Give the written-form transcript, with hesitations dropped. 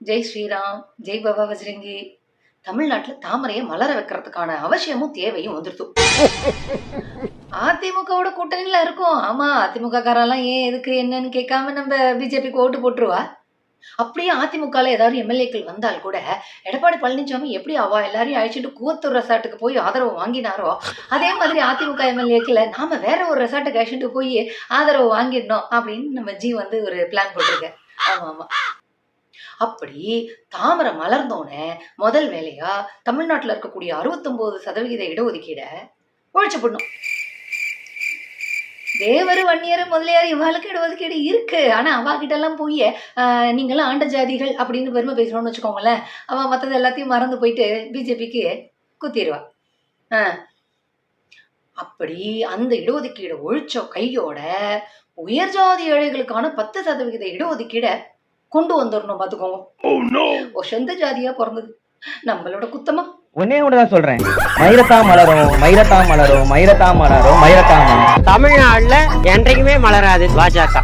ஜெய் ஸ்ரீராம், ஜெய் பாபா பஜரங்கி. தமிழ்நாட்டுல தாமரையை மலர வைக்கிறதுக்கான அவசியமும் தேவையும் வந்துருது. அதிமுகவோட கூட்டணியில இருக்கும். ஆமா, அதிமுக காரெல்லாம் ஏன் எதுக்கு என்னன்னு கேட்காம நம்ம பிஜேபிக்கு ஓட்டு போட்டுருவா. அப்படியே அதிமுகல ஏதாவது எம்எல்ஏக்கள் வந்தால் கூட எடப்பாடி பழனிசாமி எப்படி அவ எல்லாரையும் அழைச்சிட்டு கூவத்தூர் ரெசார்ட்டுக்கு போய் ஆதரவு வாங்கினாரோ, அதே மாதிரி அதிமுக எம்எல்ஏக்களை நாம வேற ஒரு ரெசார்ட்டுக்கு அழைச்சிட்டு போய் ஆதரவு வாங்கிடணும் அப்படின்னு நம்ம ஜி வந்து ஒரு பிளான் போட்டிருக்க. ஆமா ஆமா. அப்படி தாமரை மலர்ந்தோன்னே முதல் வேலையா தமிழ்நாட்டில் இருக்கக்கூடிய 69% இடஒதுக்கீட ஒழிச்சு போடணும். தேவர் வன்னியர் முதலியார் இவாளுக்கு இடஒதுக்கீடு இருக்கு. ஆனா அவா கிட்ட எல்லாம் போய் நீங்களாம் ஆண்ட ஜாதிகள் அப்படின்னு பெருமை பேசணும்னு வச்சுக்கோங்களேன், அவ மற்றது எல்லாத்தையும் மறந்து போயிட்டு பிஜேபிக்கு குத்திடுவா. அப்படி அந்த இடஒதுக்கீடை ஒழிச்ச கையோட உயர் ஜாதி ஏழைகளுக்கான 10% இடஒதுக்கீட கொண்டு வந்துடணும். பாத்துக்கோங்க, சொந்த ஜாதியா பிறந்தது நம்மளோட குத்தமா. ஒன்னே ஒண்ணுதான் சொல்றேன், மயிரத்தா மலரும் மயிரத்தா மலரும் மயிரத்தா மலரும் மயிரத்தா மலரும். தமிழ்நாடுல என்றைக்குமே மலராது பாஜக.